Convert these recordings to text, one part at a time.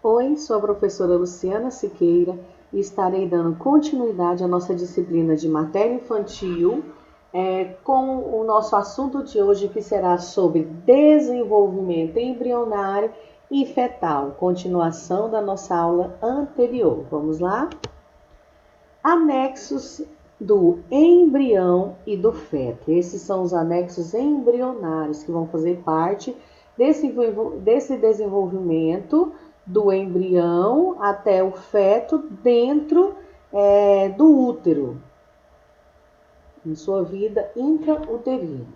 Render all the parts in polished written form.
Oi, sou a professora Luciana Siqueira e estarei dando continuidade à nossa disciplina de matéria infantil com o nosso assunto de hoje, que será sobre desenvolvimento embrionário e fetal, continuação da nossa aula anterior. Vamos lá? Anexos do embrião e do feto. Esses são os anexos embrionários que vão fazer parte desse desenvolvimento do embrião até o feto dentro do útero, em sua vida intrauterina.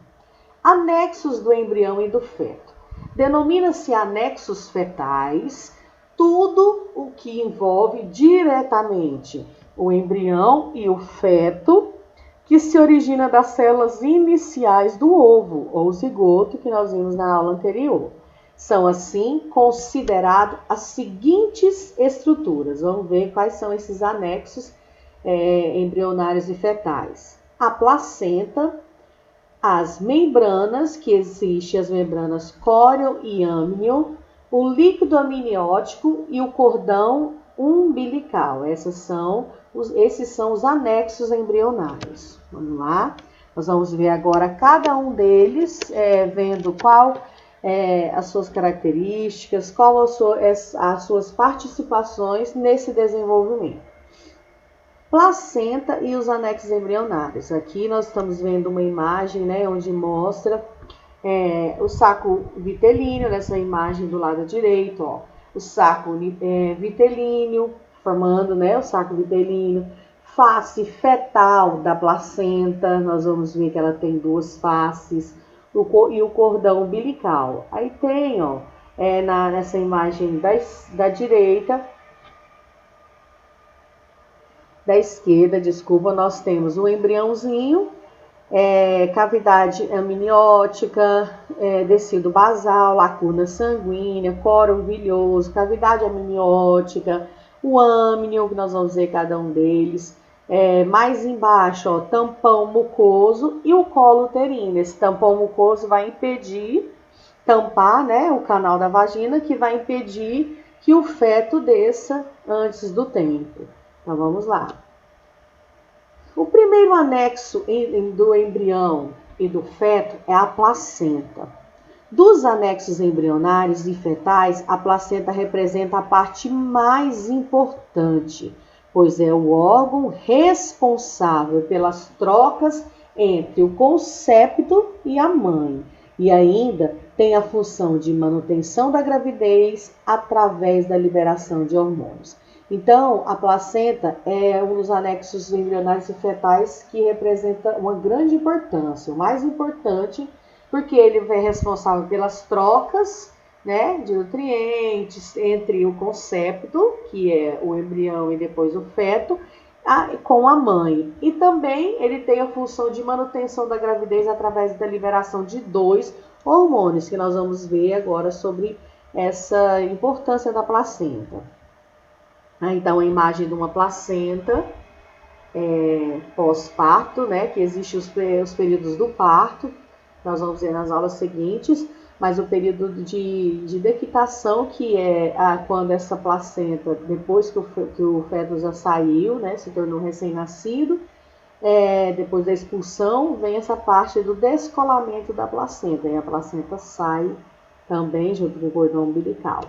Anexos do embrião e do feto. Denomina-se anexos fetais tudo o que envolve diretamente o embrião e o feto, que se origina das células iniciais do ovo ou zigoto, que nós vimos na aula anterior. São, assim, consideradas as seguintes estruturas. Vamos ver quais são esses anexos embrionários e fetais. A placenta, as membranas, que existem as membranas córeo e âmnio, o líquido amniótico e o cordão umbilical. Esses são os anexos embrionários. Vamos lá? Nós vamos ver agora cada um deles, vendo qual as suas características, qual as suas participações nesse desenvolvimento. Placenta e os anexos embrionários. Aqui nós estamos vendo uma imagem, onde mostra o saco vitelíneo, nessa imagem do lado direito, ó, o saco vitelíneo, formando o saco vitelíneo, face fetal da placenta, nós vamos ver que ela tem duas faces, e o cordão umbilical. Aí tem, ó, nessa imagem da direita, da esquerda, desculpa, nós temos o embriãozinho, cavidade amniótica, tecido basal, lacuna sanguínea, coro vilhoso, cavidade amniótica, o âmnio, que nós vamos ver cada um deles. Mais embaixo, ó, tampão mucoso e o colo uterino. Esse tampão mucoso vai impedir, tampar, o canal da vagina, que vai impedir que o feto desça antes do tempo. Então, vamos lá. O primeiro anexo do embrião e do feto é a placenta. Dos anexos embrionários e fetais, a placenta representa a parte mais importante, pois é o órgão responsável pelas trocas entre o concepto e a mãe, e ainda tem a função de manutenção da gravidez através da liberação de hormônios. Então, a placenta é um dos anexos embrionários e fetais que representa uma grande importância, o mais importante, porque ele é responsável pelas trocas, de nutrientes entre o concepto, que é o embrião e depois o feto, com a mãe. E também ele tem a função de manutenção da gravidez através da liberação de 2 hormônios, que nós vamos ver agora sobre essa importância da placenta. Então, a imagem de uma placenta pós-parto, que existe os períodos do parto, nós vamos ver nas aulas seguintes, mas o período de dequitação, que é quando essa placenta, depois que o feto já saiu, se tornou recém-nascido, depois da expulsão, vem essa parte do descolamento da placenta, e a placenta sai também junto com o cordão umbilical.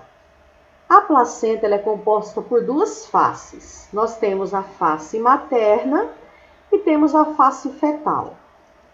A placenta é composta por duas faces. Nós temos a face materna e temos a face fetal.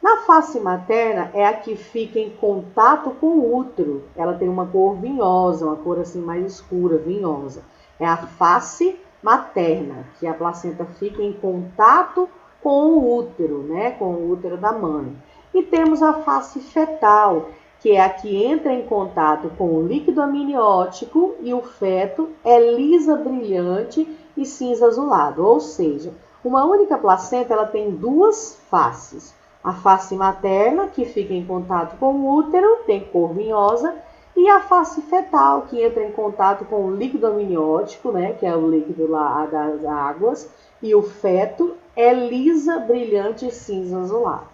Na face materna é a que fica em contato com o útero. Ela tem uma cor vinhosa, uma cor assim mais escura, vinhosa. É a face materna, que a placenta fica em contato com o útero, com o útero da mãe. E temos a face fetal, que é a que entra em contato com o líquido amniótico, e o feto é lisa, brilhante e cinza azulado. Ou seja, uma única placenta ela tem duas faces. A face materna, que fica em contato com o útero, tem cor vinhosa, e a face fetal, que entra em contato com o líquido amniótico, que é o líquido lá das águas, e o feto é lisa, brilhante e cinza azulado.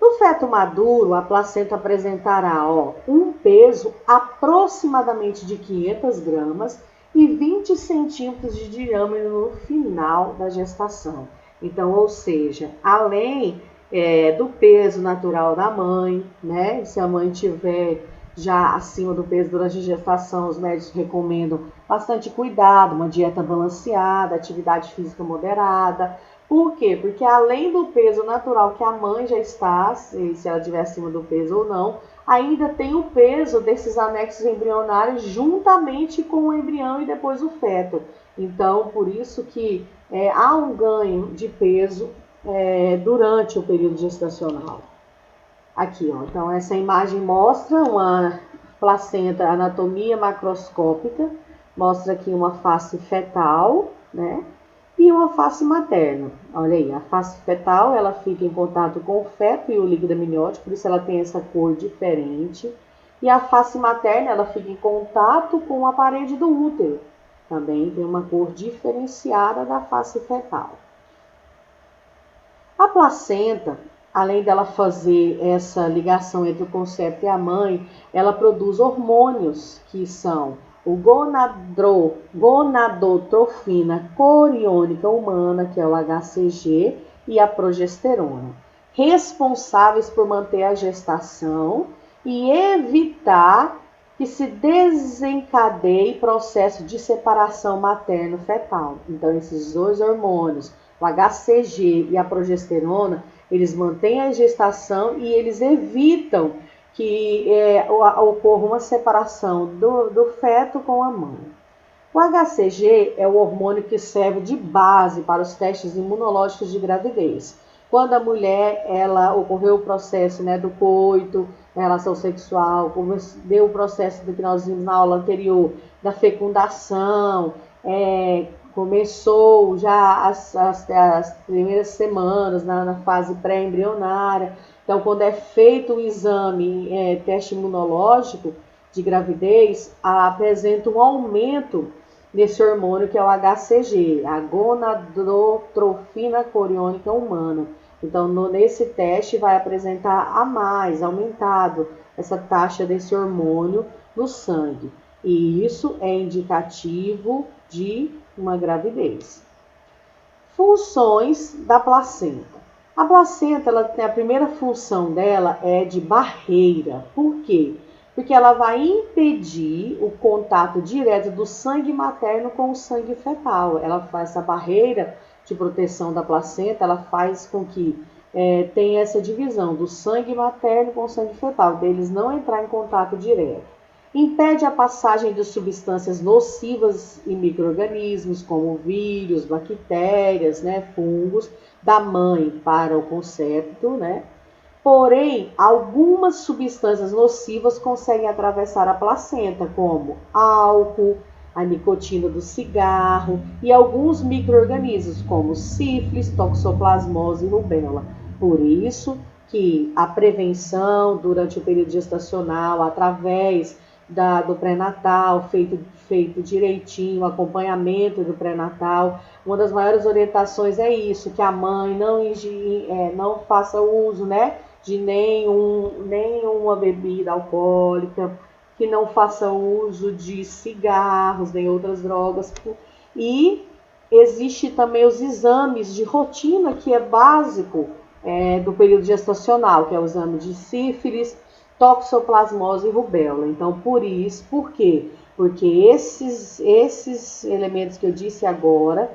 No feto maduro, a placenta apresentará um peso aproximadamente de 500 gramas e 20 centímetros de diâmetro no final da gestação. Então, ou seja, além do peso natural da mãe, né? Se a mãe tiver já acima do peso durante a gestação, os médicos recomendam bastante cuidado, uma dieta balanceada, atividade física moderada. Por quê? Porque além do peso natural que a mãe já está, se ela estiver acima do peso ou não, ainda tem o peso desses anexos embrionários juntamente com o embrião e depois o feto. Então, por isso que há um ganho de peso durante o período gestacional. Aqui, então essa imagem mostra uma placenta, anatomia macroscópica, mostra aqui uma face fetal, né? E uma face materna. Olha aí, a face fetal, ela fica em contato com o feto e o líquido amniótico, por isso ela tem essa cor diferente. E a face materna, ela fica em contato com a parede do útero. Também tem uma cor diferenciada da face fetal. A placenta, além dela fazer essa ligação entre o concepto e a mãe, ela produz hormônios que são o gonadotrofina coriônica humana, que é o HCG, e a progesterona, responsáveis por manter a gestação e evitar que se desencadeie processo de separação materno-fetal. Então, esses dois hormônios, o HCG e a progesterona, eles mantêm a gestação e eles evitam que ocorra uma separação do feto com a mãe. O HCG é o hormônio que serve de base para os testes imunológicos de gravidez. Quando a mulher, ocorreu o processo do coito, relação sexual, deu o processo do que nós vimos na aula anterior, da fecundação, começou já as primeiras semanas na fase pré-embrionária. Então, quando é feito o exame, teste imunológico de gravidez, apresenta um aumento desse hormônio que é o HCG, a gonadotrofina coriônica humana. Então, nesse teste vai apresentar aumentado essa taxa desse hormônio no sangue. E isso é indicativo de uma gravidez. Funções da placenta. A placenta, a primeira função dela é de barreira. Por quê? Porque ela vai impedir o contato direto do sangue materno com o sangue fetal. Ela faz essa barreira de proteção da placenta, ela faz com que tenha essa divisão do sangue materno com o sangue fetal, deles não entrar em contato direto. Impede a passagem de substâncias nocivas e micro-organismos, como vírus, bactérias, fungos, da mãe para o concepto, Porém, algumas substâncias nocivas conseguem atravessar a placenta, como álcool, a nicotina do cigarro e alguns micro-organismos, como sífilis, toxoplasmose e rubéola. Por isso que a prevenção durante o período gestacional, através do pré-natal, feito direitinho, o acompanhamento do pré-natal, uma das maiores orientações é isso, que a mãe não faça uso, de nenhuma bebida alcoólica, que não faça uso de cigarros, nem outras drogas. E existe também os exames de rotina, que é básico do período gestacional, que é o exame de sífilis, toxoplasmose e rubéola. Então, por quê? Porque esses elementos que eu disse agora,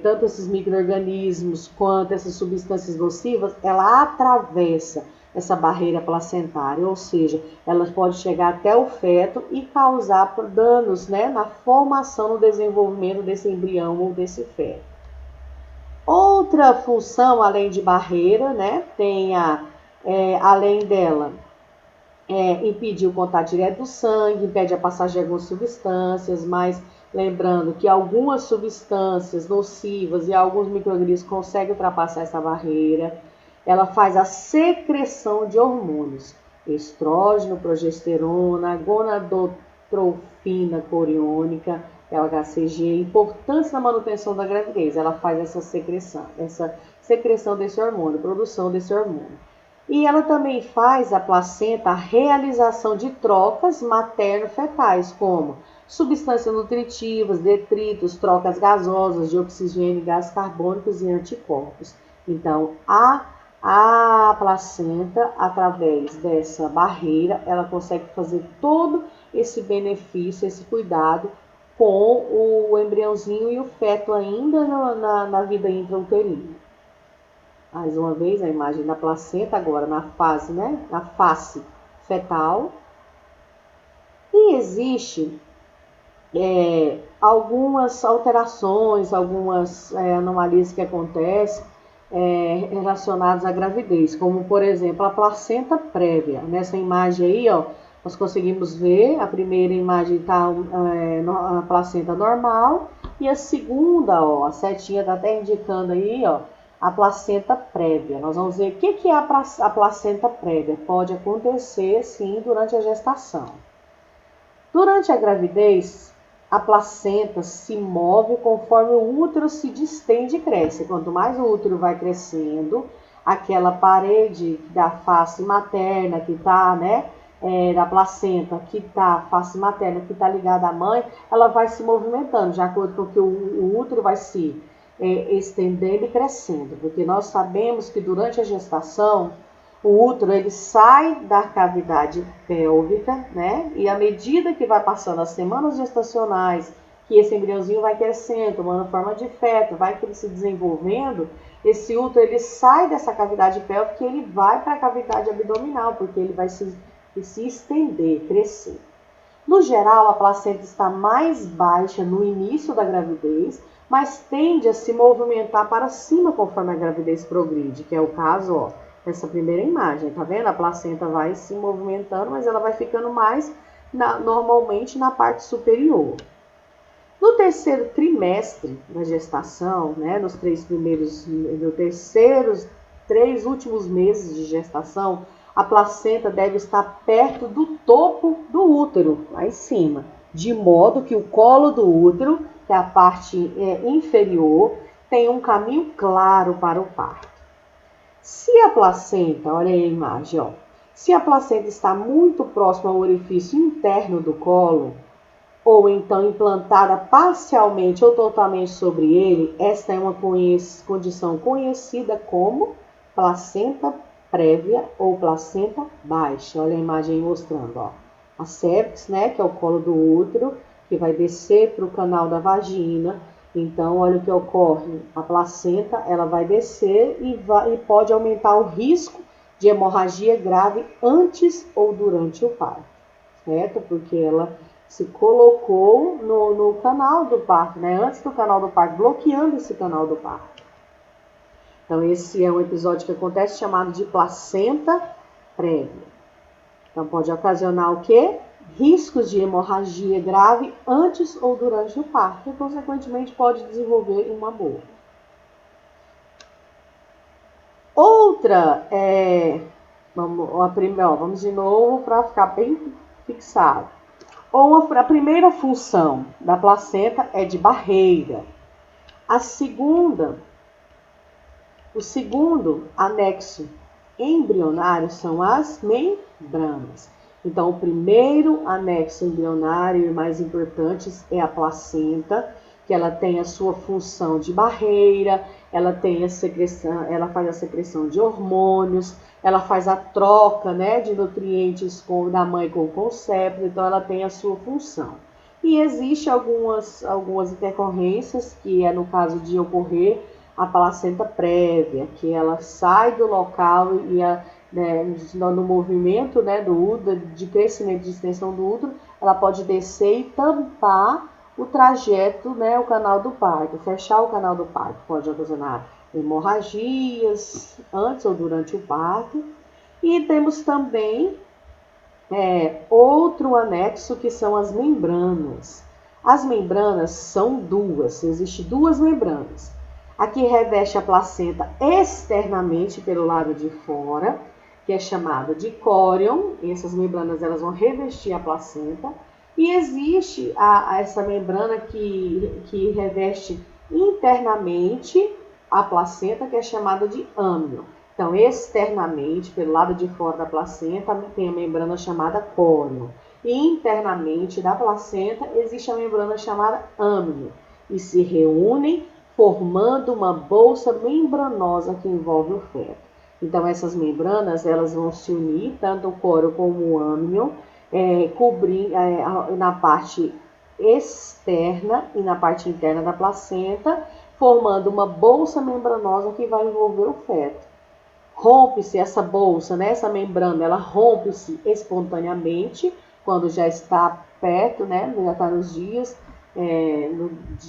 tanto esses micro-organismos quanto essas substâncias nocivas, ela atravessa essa barreira placentária, ou seja, ela pode chegar até o feto e causar danos na formação, no desenvolvimento desse embrião ou desse feto. Outra função, além de barreira, tem além dela, impedir o contato direto do sangue, impede a passagem de algumas substâncias, mas lembrando que algumas substâncias nocivas e alguns micro-organismos conseguem ultrapassar essa barreira. Ela faz a secreção de hormônios, estrógeno, progesterona, gonadotrofina coriônica, HCG, importância na manutenção da gravidez. Essa secreção desse hormônio, produção desse hormônio. E ela também faz a placenta a realização de trocas materno-fetais, como substâncias nutritivas, detritos, trocas gasosas de oxigênio, gases carbônicos e anticorpos. Então, a placenta, através dessa barreira, ela consegue fazer todo esse benefício, esse cuidado com o embriãozinho e o feto ainda na vida intrauterina. Mais uma vez, a imagem da placenta agora na fase, né, na face fetal. E existe algumas alterações, algumas anomalias que acontecem relacionadas à gravidez, como por exemplo a placenta prévia. Nessa imagem aí, ó, nós conseguimos ver, a primeira imagem está a placenta normal e a segunda, ó, a setinha está até indicando aí, ó, a placenta prévia. Nós vamos ver o que é a placenta prévia. Pode acontecer sim durante a gestação. Durante a gravidez, a placenta se move conforme o útero se distende e cresce. Quanto mais o útero vai crescendo, aquela parede da face materna que está, né, da placenta, que está, a face materna que está ligada à mãe, ela vai se movimentando, de acordo com que o útero vai se estendendo e crescendo. Porque nós sabemos que durante a gestação, o útero ele sai da cavidade pélvica, né? E à medida que vai passando as semanas gestacionais, que esse embriãozinho vai crescendo, tomando forma de feto, vai se desenvolvendo, esse útero ele sai dessa cavidade pélvica e ele vai para a cavidade abdominal, porque ele vai se estender, crescer. No geral, a placenta está mais baixa no início da gravidez, mas tende a se movimentar para cima conforme a gravidez progride, que é o caso, ó, essa primeira imagem, tá vendo? A placenta vai se movimentando, mas ela vai ficando mais normalmente na parte superior. No terceiro trimestre da gestação, né, nos três últimos meses de gestação, a placenta deve estar perto do topo do útero, lá em cima, de modo que o colo do útero, que é a parte inferior, tem um caminho claro para o parto. Se a placenta, olha aí a imagem, ó, se a placenta está muito próxima ao orifício interno do colo, ou então implantada parcialmente ou totalmente sobre ele, esta é uma condição conhecida como placenta prévia ou placenta baixa. Olha a imagem mostrando, ó, a cervix, né, que é o colo do útero, que vai descer para o canal da vagina. Então, olha o que ocorre, a placenta ela vai descer e pode aumentar o risco de hemorragia grave antes ou durante o parto, certo? Porque ela se colocou no canal do parto, né? Antes do canal do parto, bloqueando esse canal do parto. Então, esse é um episódio que acontece chamado de placenta prévia. Então, pode ocasionar o quê? Riscos de hemorragia grave antes ou durante o parto e, consequentemente, pode desenvolver uma boa. Outra vamos de novo para ficar bem fixado. A primeira função da placenta é de barreira. O segundo anexo embrionário são as membranas. Então, o primeiro anexo embrionário e mais importante é a placenta, que ela tem a sua função de barreira, ela tem a secreção, ela faz a secreção de hormônios, ela faz a troca, né, de nutrientes da mãe com o concepto, então ela tem a sua função. E existe algumas intercorrências, que é no caso de ocorrer a placenta prévia, que ela sai do local e no movimento, né, do útero, de crescimento de extensão do útero, ela pode descer e tampar o trajeto, né, o canal do parto, fechar o canal do parto, pode ocasionar hemorragias antes ou durante o parto. E temos também outro anexo, que são as membranas. As membranas são duas, existem duas membranas. A que reveste a placenta externamente pelo lado de fora, que é chamada de córion, e essas membranas elas vão revestir a placenta. E existe essa membrana que reveste internamente a placenta, que é chamada de âmnion. Então, externamente, pelo lado de fora da placenta, tem a membrana chamada córeo. E internamente da placenta existe a membrana chamada âmnio. E se reúnem formando uma bolsa membranosa que envolve o feto. Então, essas membranas elas vão se unir, tanto o córeo como o âmnio, na parte externa e na parte interna da placenta, formando uma bolsa membranosa que vai envolver o feto. Rompe-se essa bolsa, né, essa membrana, ela rompe-se espontaneamente quando já está perto, né, já está nos dias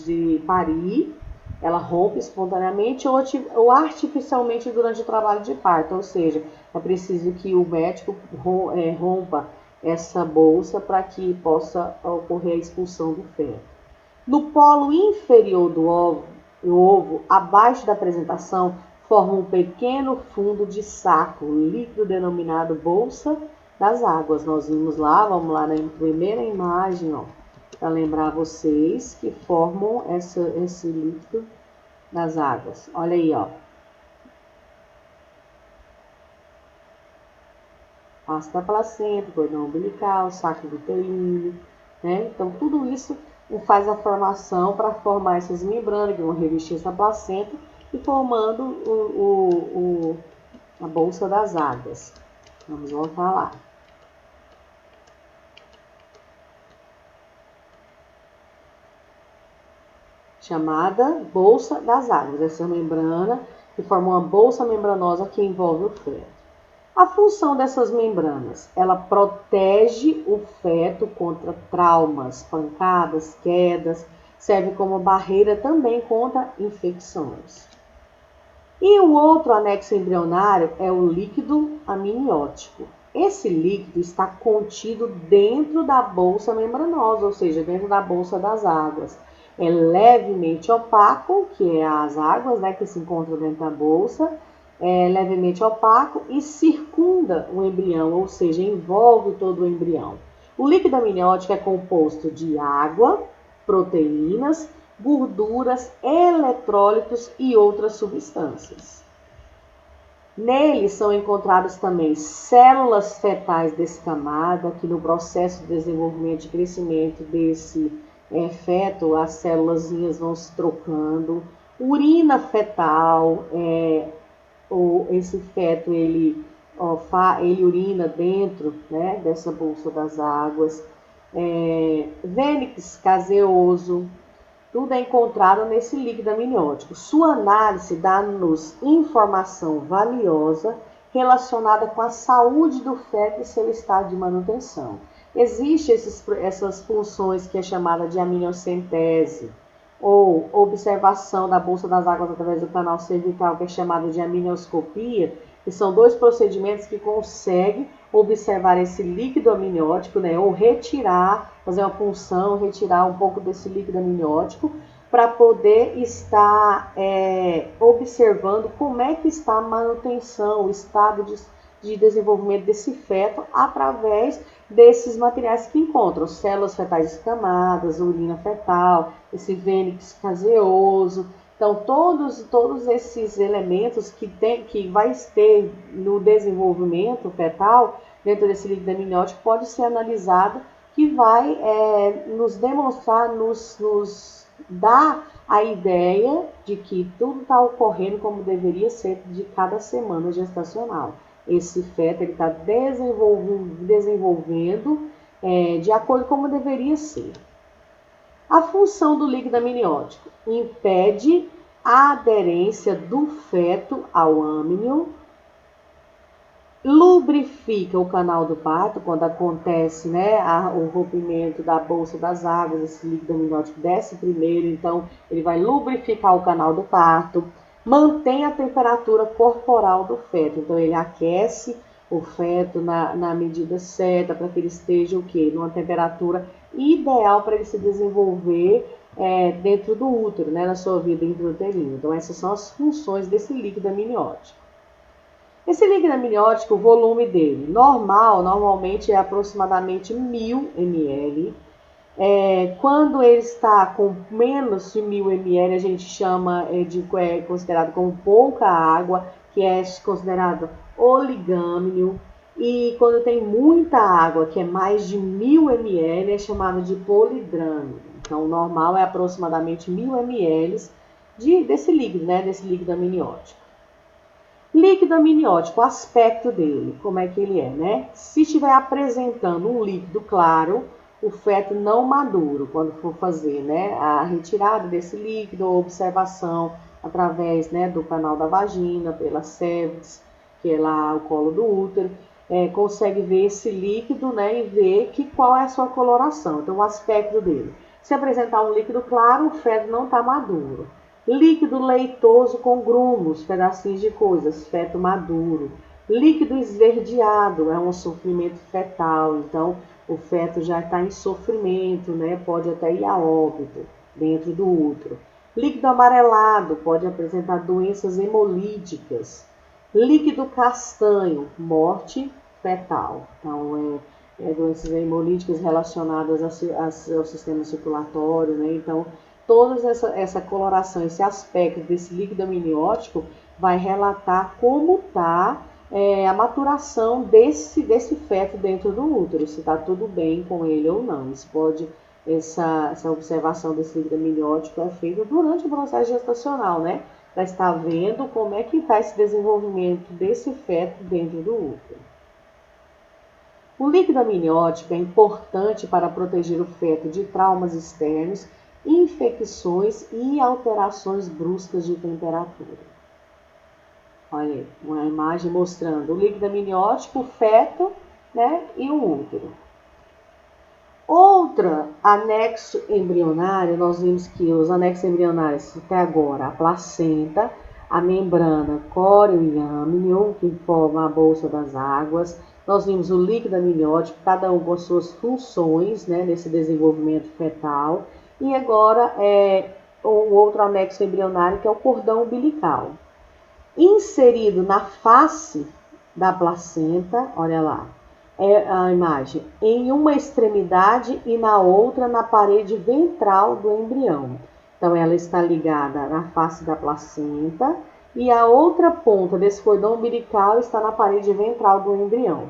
de parir. Ela rompe espontaneamente ou artificialmente durante o trabalho de parto, ou seja, é preciso que o médico rompa essa bolsa para que possa ocorrer a expulsão do feto. No polo inferior do ovo, abaixo da apresentação, forma um pequeno fundo de saco líquido denominado bolsa das águas. Nós vimos lá, vamos lá na primeira imagem, ó, para lembrar vocês que formam esse líquido das águas. Olha aí, ó. Pasta da placenta, cordão umbilical, saco uterino, né? Então, tudo isso faz a formação para formar essas membranas que vão revestir essa placenta e formando a bolsa das águas. Vamos voltar lá. Chamada bolsa das águas, essa membrana que forma uma bolsa membranosa que envolve o feto. A função dessas membranas, ela protege o feto contra traumas, pancadas, quedas, serve como barreira também contra infecções. E o outro anexo embrionário é o líquido amniótico. Esse líquido está contido dentro da bolsa membranosa, ou seja, dentro da bolsa das águas. É levemente opaco, que é as águas, né, que se encontram dentro da bolsa, é levemente opaco e circunda o embrião, ou seja, envolve todo o embrião. O líquido amniótico é composto de água, proteínas, gorduras, eletrólitos e outras substâncias. Nele são encontradas também células fetais descamadas, que no processo de desenvolvimento e crescimento desse feto, as células vão se trocando, urina fetal, esse feto ele urina dentro, né, dessa bolsa das águas, vênix caseoso, tudo é encontrado nesse líquido amniótico. Sua análise dá-nos informação valiosa relacionada com a saúde do feto e seu estado de manutenção. Existem essas funções que é chamada de amniocentese, ou observação da bolsa das águas através do canal cervical, que é chamado de amnioscopia, que são dois procedimentos que conseguem observar esse líquido amniótico, né, ou retirar, fazer uma punção, retirar um pouco desse líquido amniótico, para poder estar observando como é que está a manutenção, o estado de desenvolvimento desse feto através desses materiais que encontram, células fetais escamadas, urina fetal, esse vênix caseoso. Então, todos esses elementos que vai ter no desenvolvimento fetal, dentro desse líquido amniótico, pode ser analisado, que vai nos demonstrar, nos dar a ideia de que tudo está ocorrendo como deveria ser de cada semana gestacional. Esse feto está desenvolvendo de acordo com como deveria ser. A função do líquido amniótico impede a aderência do feto ao âmnio, lubrifica o canal do parto quando acontece, né, o rompimento da bolsa das águas, esse líquido amniótico desce primeiro, então ele vai lubrificar o canal do parto, mantém a temperatura corporal do feto, então ele aquece o feto na medida certa para que ele esteja numa temperatura ideal para ele se desenvolver dentro do útero, né, na sua vida intrauterina. Então essas são as funções desse líquido amniótico. Esse líquido amniótico, o volume dele normalmente é aproximadamente 1000 ml. Quando ele está com menos de 1000 ml, a gente chama considerado como pouca água, que é considerado oligâmeno. E quando tem muita água, que é mais de 1000 ml, é chamado de polidrâmino. Então, o normal é aproximadamente 1000 ml desse líquido, né? Desse líquido amniótico. Líquido amniótico, o aspecto dele, como é que ele é, né? Se estiver apresentando um líquido claro, o feto não maduro, quando for fazer, né, a retirada desse líquido, ou observação através, né, do canal da vagina, pela cervix, que é lá o colo do útero, consegue ver esse líquido, né, e ver qual é a sua coloração, então o aspecto dele. Se apresentar um líquido claro, o feto não está maduro. Líquido leitoso com grumos, pedacinhos de coisas, feto maduro. Líquido esverdeado, é um sofrimento fetal, então o feto já está em sofrimento, né? Pode até ir a óbito dentro do útero. Líquido amarelado, pode apresentar doenças hemolíticas. Líquido castanho, morte fetal. Então, doenças hemolíticas relacionadas ao sistema circulatório, né? Então, toda essa coloração, esse aspecto desse líquido amniótico vai relatar como está a maturação desse feto dentro do útero, se está tudo bem com ele ou não. Essa observação desse líquido amniótico é feita durante o processo gestacional, né? Para estar vendo como é que está esse desenvolvimento desse feto dentro do útero. O líquido amniótico é importante para proteger o feto de traumas externos, infecções e alterações bruscas de temperatura. Olha aí, uma imagem mostrando o líquido amniótico, o feto, né, e o útero. Outro anexo embrionário, nós vimos que os anexos embrionários até agora, a placenta, a membrana córeo e amnion, que forma a bolsa das águas. Nós vimos o líquido amniótico, cada um com as suas funções, né, nesse desenvolvimento fetal. E agora o outro anexo embrionário, que é o cordão umbilical. Inserido na face da placenta, olha lá, a imagem, em uma extremidade e na outra na parede ventral do embrião. Então, ela está ligada na face da placenta e a outra ponta desse cordão umbilical está na parede ventral do embrião.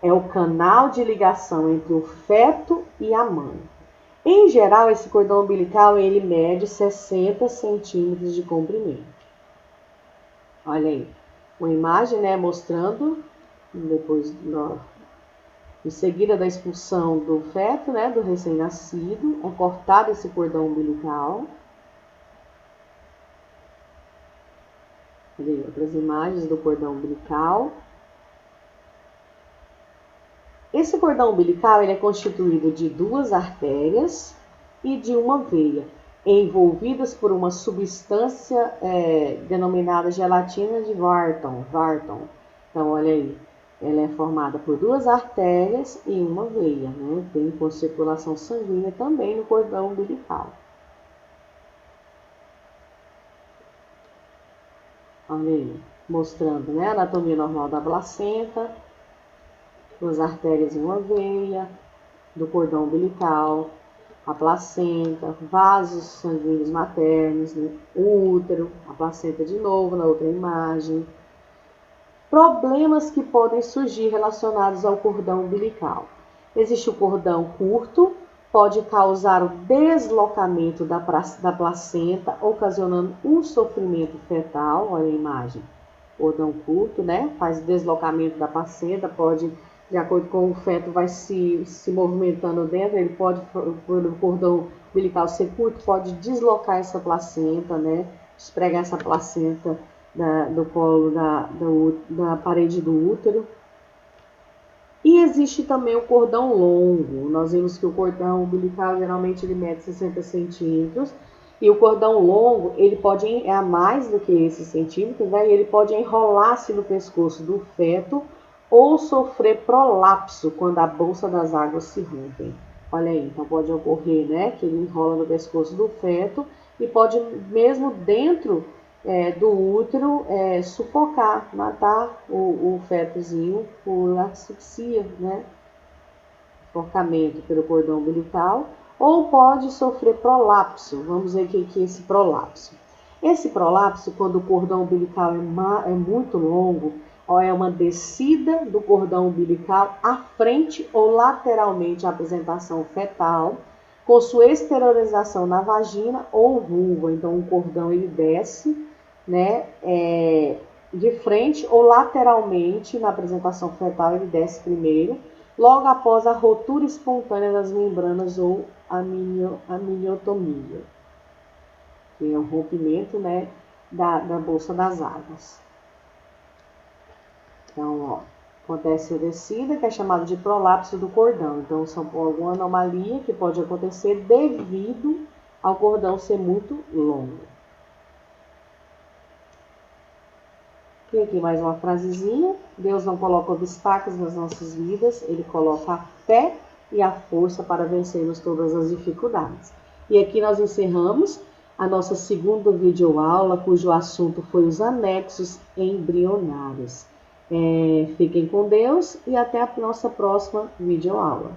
É o canal de ligação entre o feto e a mãe. Em geral, esse cordão umbilical ele mede 60 centímetros de comprimento. Olha aí, uma imagem, né, mostrando depois em seguida da expulsão do feto, né, do recém-nascido, é cortado esse cordão umbilical. Olha aí, outras imagens do cordão umbilical. Esse cordão umbilical ele é constituído de 2 artérias e de uma veia, envolvidas por uma substância denominada gelatina de Wharton. Então, olha aí, ela é formada por 2 artérias e uma veia, né? Tem circulação sanguínea também no cordão umbilical. Olha aí, mostrando, né, a anatomia normal da placenta, 2 artérias e uma veia, do cordão umbilical, a placenta, vasos sanguíneos maternos, né? O útero, a placenta de novo na outra imagem. Problemas que podem surgir relacionados ao cordão umbilical. Existe o cordão curto, pode causar o deslocamento da placenta, ocasionando um sofrimento fetal. Olha a imagem. Cordão curto, né? Faz deslocamento da placenta, pode, de acordo com o feto, vai se movimentando dentro, ele pode, por o cordão umbilical ser curto, pode deslocar essa placenta, né? Despregar essa placenta do colo da parede do útero. E existe também o cordão longo. Nós vimos que o cordão umbilical geralmente ele mede 60 centímetros. E o cordão longo, ele pode a mais do que esses centímetros, né? Ele pode enrolar-se no pescoço do feto ou sofrer prolapso quando a bolsa das águas se rompem. Olha aí, então pode ocorrer, né, que ele enrola no pescoço do feto e pode mesmo dentro do útero sufocar, matar o fetozinho por asfixia, né, sufocamento pelo cordão umbilical. Ou pode sofrer prolapso. Vamos ver o que é esse prolapso. Esse prolapso, quando o cordão umbilical é muito longo, ou é uma descida do cordão umbilical à frente ou lateralmente à apresentação fetal, com sua exteriorização na vagina ou vulva. Então, o cordão ele desce, né, de frente ou lateralmente na apresentação fetal, ele desce primeiro, logo após a rotura espontânea das membranas ou amniotomia, que é o rompimento, né, da bolsa das águas. Então, ó, acontece a descida, que é chamada de prolapso do cordão. Então, são alguma anomalia que pode acontecer devido ao cordão ser muito longo. E aqui mais uma frasezinha. Deus não coloca obstáculos nas nossas vidas, Ele coloca a fé e a força para vencermos todas as dificuldades. E aqui nós encerramos a nossa segunda videoaula, cujo assunto foi os anexos embrionários. Fiquem com Deus e até a nossa próxima videoaula.